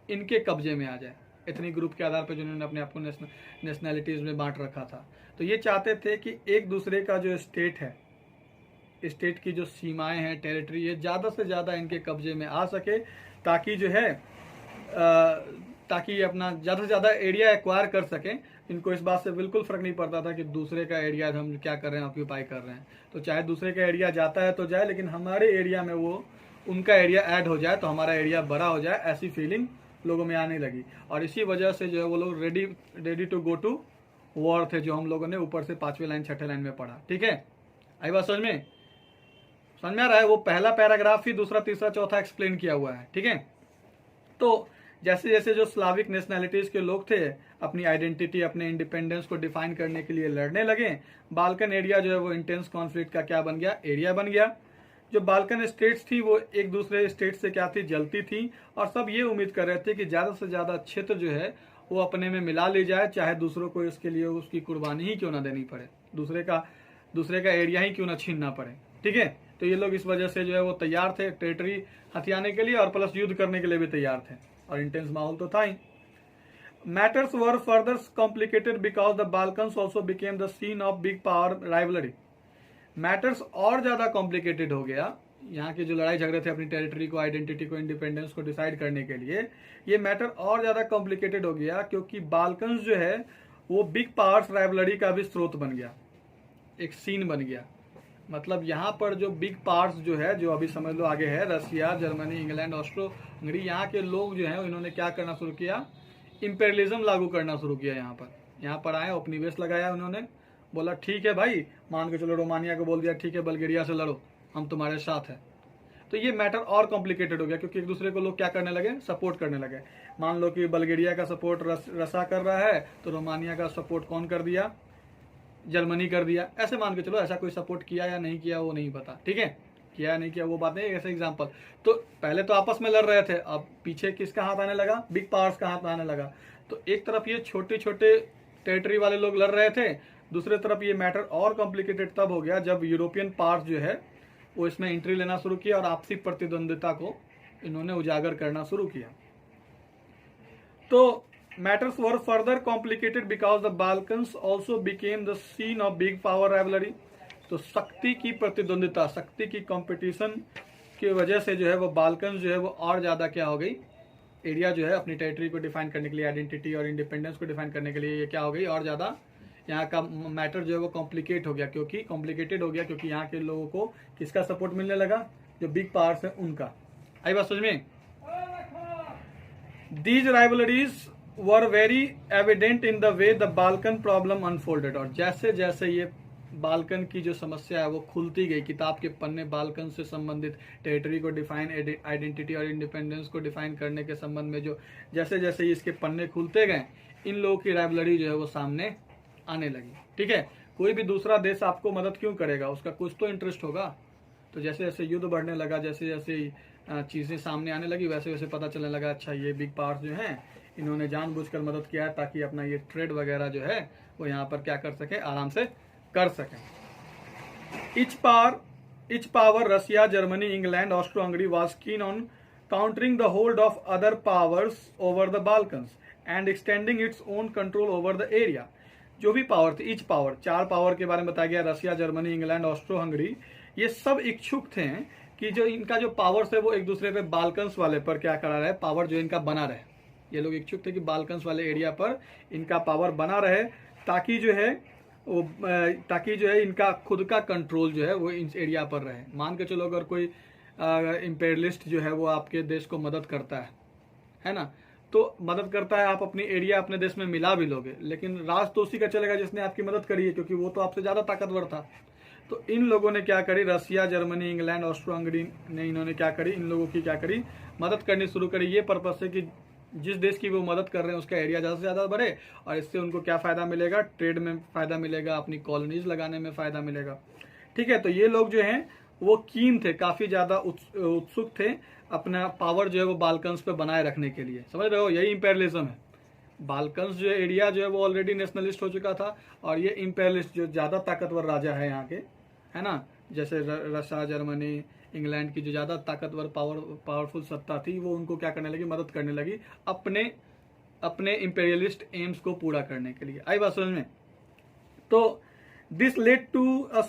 इनके कब्जे में आ जाए। इतनी ग्रुप के आधार पर जिन्होंने अपने आप को नेशनैलिटीज़ में बांट रखा था, तो ये चाहते थे कि एक दूसरे का जो स्टेट है, स्टेट की जो सीमाएं हैं, टेरिटरी, ये ज़्यादा से ज़्यादा इनके कब्जे में आ सके, ताकि जो है ताकि अपना ज़्यादा से ज़्यादा एरिया एक्वायर कर सकें। इनको इस बात से बिल्कुल फ़र्क नहीं पड़ता था कि दूसरे का एरिया हम क्या कर रहे हैं, ऑक्यूपाई कर रहे हैं। तो चाहे दूसरे का एरिया जाता है तो जाए, लेकिन हमारे एरिया में वो उनका एरिया ऐड हो जाए तो हमारा एरिया बड़ा हो जाए, ऐसी फीलिंग लोगों में आने लगी। और इसी वजह से जो है वो लोग ready to go to war थे, जो हम लोगों ने ऊपर से 5वीं लाइन 6ठे लाइन में पढ़ा। ठीक है, आई बात समझ में आ रहा है? वो पहला पैराग्राफ ही दूसरा तीसरा चौथा एक्सप्लेन किया हुआ है। ठीक है, तो जैसे जैसे जो स्लाविक नेशनैलिटीज के लोग थे अपनी आइडेंटिटी, अपने इंडिपेंडेंस को डिफाइन करने के लिए लड़ने लगे, बाल्कन एरिया जो है वो इंटेंस कॉन्फ्लिक्ट का क्या बन गया, एरिया बन गया। जो बाल्कन स्टेट्स थी वो एक दूसरे स्टेट से क्या थी, जलती थी, और सब ये उम्मीद कर रहे थे कि ज़्यादा से ज़्यादा क्षेत्र जो है वो अपने में मिला ले जाए, चाहे दूसरों को इसके लिए उसकी कुर्बानी ही क्यों ना देनी पड़े, दूसरे का एरिया ही क्यों ना छीनना पड़े। ठीक है, तो ये लोग इस वजह से जो है वो तैयार थे टेरिटरी हथियाने के लिए और प्लस युद्ध करने के लिए भी तैयार थे, और इंटेंस माहौल तो था ही। Matters were further complicated because the Balkans also became the scene of big power rivalry. Matters और ज्यादा कॉम्प्लिकेटेड हो गया, यहाँ के जो लड़ाई झगड़े थे अपनी टेरिटरी को, आइडेंटिटी को, इंडिपेंडेंस को डिसाइड करने के लिए, ये मैटर और ज्यादा कॉम्प्लिकेटेड हो गया क्योंकि बाल्कन्स जो है वो बिग पावर्स राइवलरी का भी स्रोत बन गया, एक सीन बन गया। मतलब यहाँ पर जो बिग पावर्स जो है, जो अभी समझ लो आगे है, रसिया, जर्मनी, इंग्लैंड, ऑस्ट्रो हंगरी, यहाँ के लोग जो हैं इन्होंने क्या करना शुरू किया, इंपेरियलिज्म लागू करना शुरू किया। यहाँ पर आए, उपनिवेश लगाया उन्होंने, बोला ठीक है भाई, मान के चलो रोमानिया को बोल दिया ठीक है बल्गेरिया से लड़ो, हम तुम्हारे साथ हैं। तो ये मैटर और कॉम्प्लिकेटेड हो गया क्योंकि एक दूसरे को लोग क्या करने लगे, सपोर्ट करने लगे। मान लो कि बल्गेरिया का सपोर्ट रसा कर रहा है तो रोमानिया का सपोर्ट कौन कर दिया, जर्मनी कर दिया। ऐसे मान के चलो, ऐसा कोई सपोर्ट किया या नहीं किया वो नहीं पता। ठीक है, किया या नहीं किया वो बात नहीं, ऐसे एग्जांपल। तो पहले तो आपस में लड़ रहे थे, अब पीछे किसका हाथ आने लगा, बिग पावर्स का हाथ आने लगा। तो एक तरफ ये छोटे छोटे टेरिटरी वाले लोग लड़ रहे थे, दूसरी तरफ ये मैटर और कॉम्प्लिकेटेड तब हो गया जब यूरोपियन पावर्स जो है वो इसमें एंट्री लेना शुरू किया और आपसी प्रतिद्वंदिता को इन्होंने उजागर करना शुरू किया। तो matters were further complicated because the Balkans also became the scene of big power rivalry। तो शक्ति की प्रतिद्वंदिता, शक्ति की कंपटीशन की वजह से जो है वो बाल्कन जो है वो और ज़्यादा क्या हो गई, एरिया जो है अपनी टेरिटरी को डिफाइन करने के लिए, आइडेंटिटी और इंडिपेंडेंस को डिफाइन करने के लिए ये क्या हो गई, और ज़्यादा यहाँ का मैटर जो है वो कॉम्प्लिकेटेड हो गया क्योंकि यहाँ के लोगों को किसका सपोर्ट मिलने लगा, जो बिग पावर्स है उनका। आई बात समझ में? These rivalries were very evident in the way the Balkan problem unfolded। और जैसे जैसे ये बाल्कन की जो समस्या है वो खुलती गई, किताब के पन्ने बाल्कन से संबंधित टेरिटरी को डिफाइन, आइडेंटिटी और इंडिपेंडेंस को डिफाइन करने के संबंध में जो जैसे जैसे इसके पन्ने खुलते गए, इन लोगों की राइवलरी जो है वो सामने आने लगी। ठीक है, कोई भी दूसरा देश आपको मदद क्यों करेगा, उसका कुछ तो इंटरेस्ट होगा। तो जैसे जैसे युद्ध बढ़ने लगा, जैसे जैसे चीज़ें सामने आने लगी, वैसे वैसे पता चलने लगा अच्छा ये बिग पावर्स जो हैं इन्होंने जानबूझकर मदद किया है ताकि अपना ये ट्रेड वगैरह जो है वो यहाँ पर क्या कर सके, आराम से कर सकें। Each power Russia, Germany, England, Austro Hungary was keen on countering the hold of other powers over the Balkans and extending its own control over the area. जो भी पावर थी, इच पावर, 4 पावर के बारे में बताया गया, रसिया, Germany, England, Austro Hungary, ये सब इच्छुक थे कि जो इनका जो पावर्स है वो एक दूसरे पे बाल्कन्स वाले पर क्या करा रहे, पावर जो इनका बना रहे। ये लोग इच्छुक थे कि बाल्कन्स वाले एरिया पर इनका पावर बना रहे ताकि जो है इनका खुद का कंट्रोल जो है वो इस एरिया पर रहे। मान के चलो अगर कोई इंपेरियलिस्ट जो है वो आपके देश को मदद करता है ना, तो मदद करता है, आप अपनी एरिया अपने देश में मिला भी लोगे, लेकिन राज तो उसी का चलेगा जिसने आपकी मदद करी है, क्योंकि वो तो आपसे ज़्यादा ताकतवर था। तो इन लोगों ने क्या करी, रसिया, जर्मनी, इंग्लैंड, ऑस्ट्रो हंगरी ने इन्होंने क्या करी, इन लोगों की क्या करी, मदद करनी शुरू करी। ये पर्पज से कि जिस देश की वो मदद कर रहे हैं उसका एरिया ज़्यादा से ज़्यादा बढ़े और इससे उनको क्या फ़ायदा मिलेगा, ट्रेड में फ़ायदा मिलेगा, अपनी कॉलोनीज लगाने में फ़ायदा मिलेगा। ठीक है, तो ये लोग जो हैं वो कीन थे, काफ़ी ज़्यादा उत्सुक थे अपना पावर जो है वो बाल्कन्स पे बनाए रखने के लिए। समझ रहे हो, यही इंपेरियलिज्म है। बाल्कन्स जो एरिया जो है वो ऑलरेडी नेशनलिस्ट हो चुका था और ये इंपेरियलिस्ट जो ज़्यादा ताकतवर राजा है यहाँ के, है ना, जैसे रशिया, जर्मनी, इंग्लैंड की जो ज़्यादा ताकतवर पावरफुल सत्ता थी वो उनको क्या करने लगी, मदद करने लगी अपने अपने इंपेरियलिस्ट एम्स को पूरा करने के लिए। आई बात समझ में। तो this led to a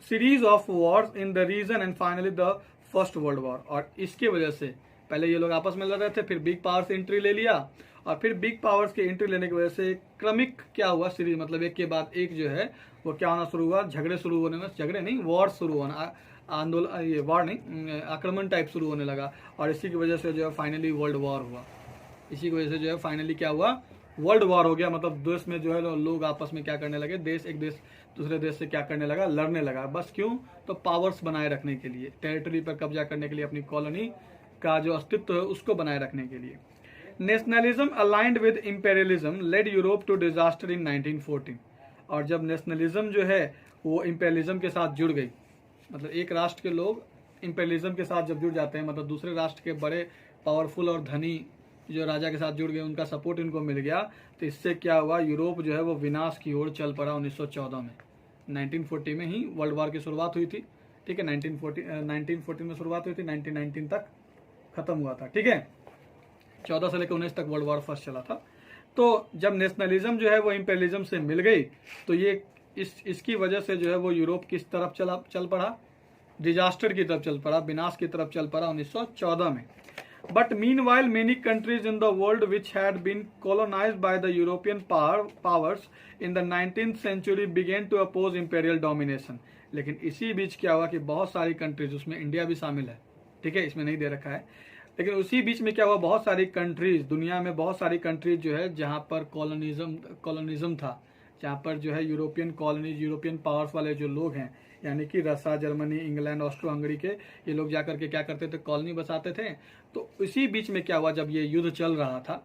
series of wars in the region and finally the First World War. और इसके वजह से पहले ये लोग आपस में लड़ रहे थे, फिर बिग पावर्स एंट्री ले लिया, और फिर बिग पावर्स की एंट्री लेने की वजह से क्रमिक क्या हुआ, सीरीज मतलब एक के बाद एक जो है वो क्या होना शुरू हुआ, झगड़े शुरू होने में, झगड़े नहीं, वॉर शुरू होना, आंदोलन, ये वॉर नहीं, आक्रमण टाइप शुरू होने लगा। और इसी की वजह से जो है फाइनली वर्ल्ड वॉर हुआ। इसी की वजह से जो है फाइनली क्या हुआ, वर्ल्ड वॉर हो गया। मतलब देश में जो है लोग आपस में क्या करने लगे, एक देश दूसरे देश से क्या करने लगा, लड़ने लगा। बस क्यों, तो पावर्स बनाए रखने के लिए, टेरिटरी पर कब्जा करने के लिए, अपनी कॉलोनी का जो अस्तित्व है उसको बनाए रखने के लिए। Nationalism allied with imperialism led Europe to disaster in 1914। और जब नेशनलिज्म जो है वो इंपेरियलिज्म के साथ जुड़ गई, मतलब एक राष्ट्र के लोग इंपेरियलिज्म के साथ जब जुड़ जाते हैं, मतलब दूसरे राष्ट्र के बड़े पावरफुल और धनी जो राजा के साथ जुड़ गए, उनका सपोर्ट इनको मिल गया, तो इससे क्या हुआ, यूरोप जो है वो विनाश की ओर चल पड़ा। 1914 में, 1940 में ही वर्ल्ड वॉर की शुरुआत हुई थी, ठीक है, 1914 में शुरुआत हुई थी, 1919 तक खत्म हुआ था, ठीक है, 14 से लेकर 19 तक वर्ल्ड वॉर फर्स्ट चला था। तो जब नेशनलिज्म जो है वो इंपेरियलिज्म से मिल गई, तो ये इसकी वजह से जो है वो यूरोप किस तरफ चल पड़ा, डिजास्टर की तरफ चल पड़ा, विनाश की तरफ चल पड़ा 1914 में। But meanwhile, many countries in the world which had been colonized by the European powers in the 19th century began to oppose imperial domination. लेकिन इसी बीच क्या हुआ कि बहुत सारी कंट्रीज, उसमें इंडिया भी शामिल है, ठीक है, इसमें नहीं दे रखा है, लेकिन उसी बीच में क्या हुआ, बहुत सारी कंट्रीज, दुनिया में बहुत सारी कंट्रीज जो है जहाँ पर कॉलोनिज्म था, जहाँ पर जो है यूरोपियन कॉलोनीज, यूरोपियन पावर्स वाले जो लोग हैं, यानी कि Russia, Germany, England, Austro Hungary के ये लोग जाकर के क्या करते थे, कॉलोनी बसाते थे। तो इसी बीच में क्या हुआ, जब ये युद्ध चल रहा था,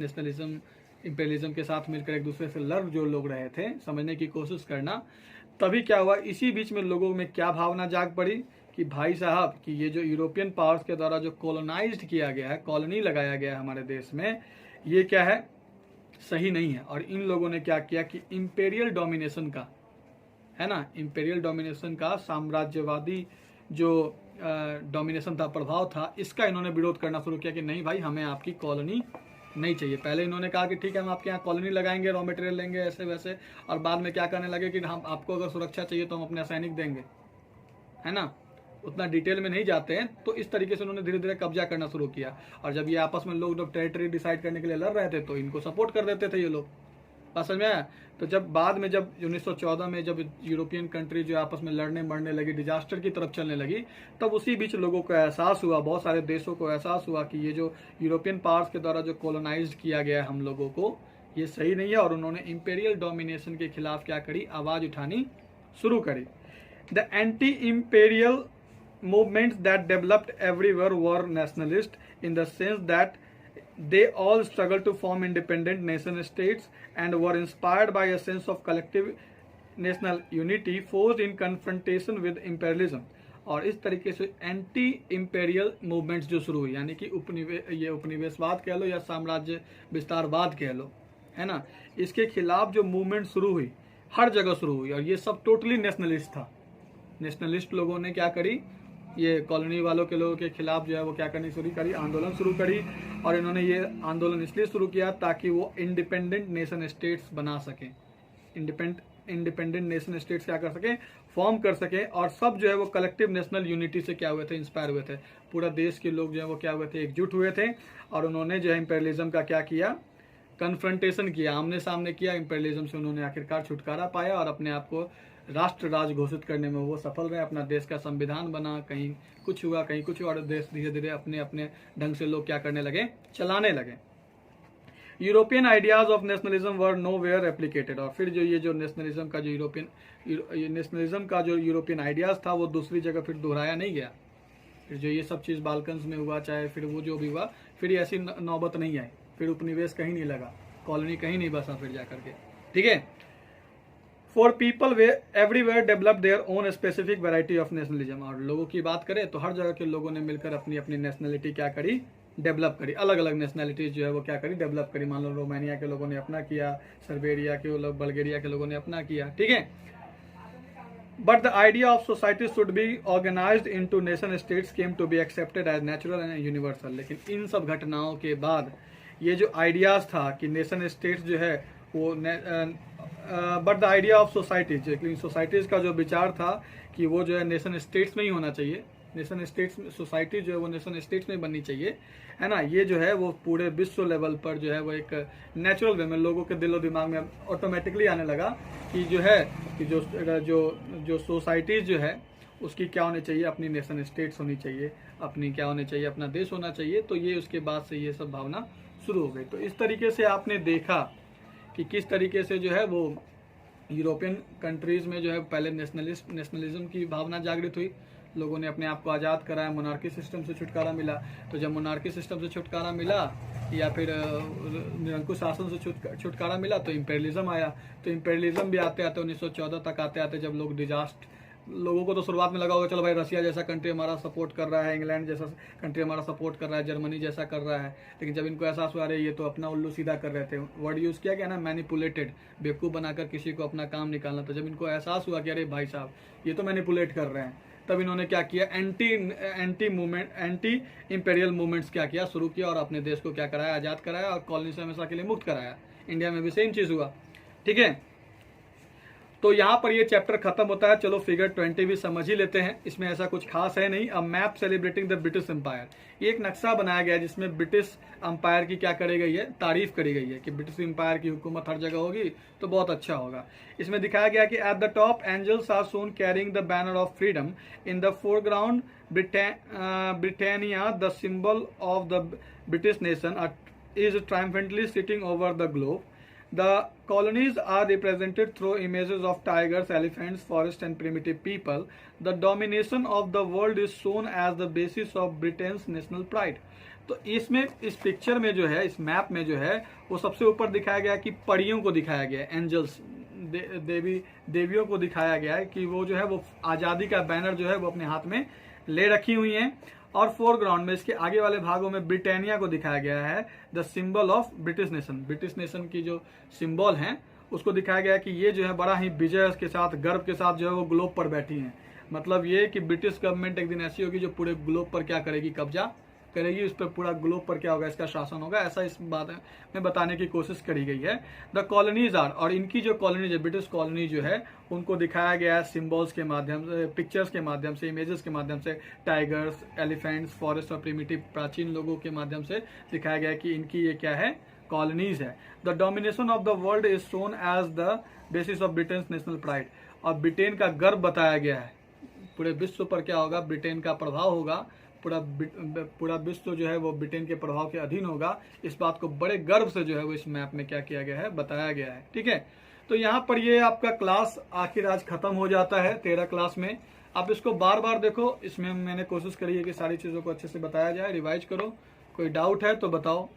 नेशनलिज्म इंपेरियलिज्म के साथ मिलकर एक दूसरे से लड़ जो लोग रहे थे, समझने की कोशिश करना, तभी क्या हुआ, इसी बीच में लोगों में क्या भावना जाग पड़ी कि भाई साहब कि ये जो यूरोपियन पावर्स के द्वारा जो कॉलोनाइज्ड किया गया है, कॉलोनी लगाया गया है हमारे देश में, ये क्या है, सही नहीं है। और इन लोगों ने क्या किया कि इंपेरियल डोमिनेशन का, है ना, इंपेरियल डोमिनेशन का, साम्राज्यवादी जो डोमिनेशन था, प्रभाव था, इसका इन्होंने विरोध करना शुरू किया कि नहीं भाई, हमें आपकी कॉलोनी नहीं चाहिए। पहले इन्होंने कहा कि ठीक है, हम आपके यहाँ कॉलोनी लगाएंगे, रॉ मटेरियल लेंगे, ऐसे वैसे, और बाद में क्या करने लगे कि हम आपको अगर सुरक्षा चाहिए तो हम अपने सैनिक देंगे, है ना, उतना डिटेल में नहीं जाते हैं। तो इस तरीके से उन्होंने धीरे धीरे कब्जा करना शुरू किया। और जब ये आपस में लोग जब टेरिटरी डिसाइड करने के लिए लड़ रहे थे, तो इनको सपोर्ट कर देते थे ये लोग, बात समझ में आया। तो जब बाद में, जब 1914 में जब यूरोपियन कंट्री जो आपस में लड़ने मरने लगी, डिजास्टर की तरफ चलने लगी, तब उसी बीच लोगों को एहसास हुआ, बहुत सारे देशों को एहसास हुआ कि ये जो यूरोपियन पावर्स के द्वारा जो कॉलोनाइज्ड किया गया है हम लोगों को, ये सही नहीं है। और उन्होंने इंपेरियल डोमिनेशन के खिलाफ क्या करी, आवाज उठानी शुरू करी। The anti imperial movements that developed everywhere were nationalist in the sense that they all struggled to form independent nation states and were inspired by a sense of collective national unity forced in confrontation with imperialism। और इस तरीके से anti imperial movements जो शुरू हुई, यानी कि उपनिवेशवाद कह लो या साम्राज्य विस्तारवाद कह लो, है ना, इसके खिलाफ जो मूवमेंट शुरू हुई, हर जगह शुरू हुई, और ये सब टोटली नेशनलिस्ट था। नेशनलिस्ट लोगों ने क्या करी, ये कॉलोनी वालों के लोगों के खिलाफ जो है वो क्या करनी शुरू करी, आंदोलन शुरू करी। और इन्होंने ये आंदोलन इसलिए शुरू किया ताकि वो इंडिपेंडेंट नेशन स्टेट्स बना सकें, इंडिपेंडेंट नेशन स्टेट्स क्या कर सकें, फॉर्म कर सकें। और सब जो है वो कलेक्टिव नेशनल यूनिटी से क्या हुए थे, इंस्पायर हुए थे। पूरा देश के लोग जो है वो क्या हुए थे, एकजुट हुए थे। और उन्होंने जो है इंपेरियलिज्म का क्या किया, कन्फ्रंटेशन किया, आमने सामने किया। इंपेरियलिज्म से उन्होंने आखिरकार छुटकारा पाया और अपने आप को राष्ट्र राज घोषित करने में वो सफल रहे। अपना देश का संविधान बना, कहीं कुछ हुआ, कहीं कुछ हुआ, और देश धीरे धीरे अपने अपने ढंग से लोग क्या करने लगे, चलाने लगे। European ideas of nationalism were nowhere applicated. और फिर जो ये जो नेशनलिज्म का जो यूरोपियन आइडियाज था वो दूसरी जगह फिर दोहराया नहीं गया। फिर जो ये सब चीज़ बाल्कन्स में हुआ, चाहे फिर वो जो भी हुआ, फिर ऐसी नौबत नहीं आई, फिर उपनिवेश कहीं नहीं लगा, कॉलोनी कहीं नहीं बसा फिर जा करके, ठीक है। For people everywhere developed their own specific variety of nationalism। और लोगों की बात करें तो हर जगह के लोगों ने मिलकर अपनी अपनी नेशनलिटी क्या करी, डेवलप करी। अलग अलग नेशनलिटीज जो है वो क्या करी, डेवलप करी। मान लो रोमानिया के लोगों ने अपना किया, सर्बिया के लोग, बल्गेरिया के लोगों ने अपना किया, ठीक है। But the idea of society should be organized into nation states came to be accepted as natural and universal. लेकिन इन सब घटनाओं के बाद ये जो आइडियाज था कि नेशन स्टेट्स जो है वो but the idea of societies, लेकिन सोसाइटीज का जो विचार था कि वो जो है नेशन स्टेट्स में ही होना चाहिए, नेशन स्टेट्स सोसाइटी जो है वो नेशन स्टेट्स में बननी चाहिए, है ना। ये जो है वो पूरे विश्व लेवल पर जो है वो एक नेचुरल वे में लोगों के दिलो दिमाग में ऑटोमेटिकली आने लगा कि जो है कि जो सोसाइटीज जो है उसकी क्या होनी चाहिए, अपनी नेशन स्टेट्स होनी चाहिए, अपनी क्या होनी चाहिए, अपना देश होना चाहिए। तो ये उसके बाद से ये सब भावना शुरू हो गई। तो इस तरीके से आपने देखा कि किस तरीके से जो है वो यूरोपियन कंट्रीज में जो है पहले नेशनलिज्म की भावना जागृत हुई, लोगों ने अपने आप को आज़ाद कराया, मोनार्की सिस्टम से छुटकारा मिला। तो जब मोनार्की सिस्टम से छुटकारा मिला या फिर निरंकुश शासन से छुटकारा मिला तो इम्पेरियलिज्म आया। तो इम्पेरियलिज्म भी आते आते 1914 तक आते आते जब लोग लोगों को तो शुरुआत में लगा होगा चलो भाई रसिया जैसा कंट्री हमारा सपोर्ट कर रहा है, इंग्लैंड जैसा कंट्री हमारा सपोर्ट कर रहा है, जर्मनी जैसा कर रहा है। लेकिन जब इनको एहसास हुआ रहे ये तो अपना उल्लू सीधा कर रहे थे, वर्ड यूज़ किया गया ना मैनिपुलेटेड, बेवकूफ़ बनाकर किसी को अपना काम निकालना। तो जब इनको एहसास हुआ कि अरे भाई साहब ये तो मैनिपुलेट कर रहे हैं, तब इन्होंने क्या किया, एंटी इंपेरियल मूवमेंट्स क्या किया, शुरू किया और अपने देश को क्या कराया, आज़ाद कराया और कॉलोनी से हमेशा के लिए मुक्त कराया। इंडिया में भी सेम चीज़ हुआ, ठीक है। तो यहाँ पर ये चैप्टर खत्म होता है। चलो फिगर 20 भी समझ ही लेते हैं, इसमें ऐसा कुछ खास है नहीं। A map celebrating the British Empire, ये एक नक्शा बनाया गया है जिसमें ब्रिटिश एम्पायर की क्या करी गई है, तारीफ करी गई है कि ब्रिटिश एम्पायर की हुकूमत हर जगह होगी तो बहुत अच्छा होगा। इसमें दिखाया गया कि at the top angels are shown carrying the banner of freedom, in the foreground Britannia the symbol of the British nation is triumphantly sitting over the globe. The colonies are represented through images of tigers, elephants, forest and primitive people. The domination of the world is shown as the basis of Britain's national pride. तो इसमें इस picture में जो है, इस map में जो है वो सबसे ऊपर दिखाया गया कि परियों को दिखाया गया है, एंजल्स देवियों को दिखाया गया है कि वो जो है वो आज़ादी का बैनर जो है वो अपने हाथ में ले रखी हुई हैं। और फोरग्राउंड में इसके आगे वाले भागों में ब्रिटानिया को दिखाया गया है, the symbol of British nation, British nation की जो सिंबल हैं उसको दिखाया गया है कि ये जो है बड़ा ही विजय के साथ, गर्व के साथ जो है वो ग्लोब पर बैठी हैं। मतलब ये कि ब्रिटिश गवर्नमेंट एक दिन ऐसी होगी जो पूरे ग्लोब पर क्या करेगी, कब्जा करेगी, उस पर पूरा ग्लोब पर क्या होगा, इसका शासन होगा। ऐसा इस बात में बताने की कोशिश करी गई है। द कॉलोनीज आर, और इनकी जो कॉलोनीज है, ब्रिटिश कॉलोनी जो है उनको दिखाया गया है सिंबल्स के माध्यम से, पिक्चर्स के माध्यम से, इमेजेस के माध्यम से, टाइगर्स, एलिफेंट्स, फॉरेस्ट और प्रिमिटिव प्राचीन लोगों के माध्यम से दिखाया गया है कि इनकी ये क्या है, कॉलोनीज है। The domination of the world is shown as the basis of Britain national pride, और ब्रिटेन का गर्व बताया गया है। पूरे विश्व पर क्या होगा, ब्रिटेन का प्रभाव होगा, पूरा विश्व जो है वो ब्रिटेन के प्रभाव के अधीन होगा। इस बात को बड़े गर्व से जो है वो इस मैप में क्या किया गया है, बताया गया है, ठीक है। तो यहाँ पर ये आपका क्लास आखिर आज खत्म हो जाता है 13 क्लास में। आप इसको बार बार देखो, इसमें मैंने कोशिश करी है कि सारी चीज़ों को अच्छे से बताया जाए, रिवाइज करो। कोई डाउट है तो बताओ।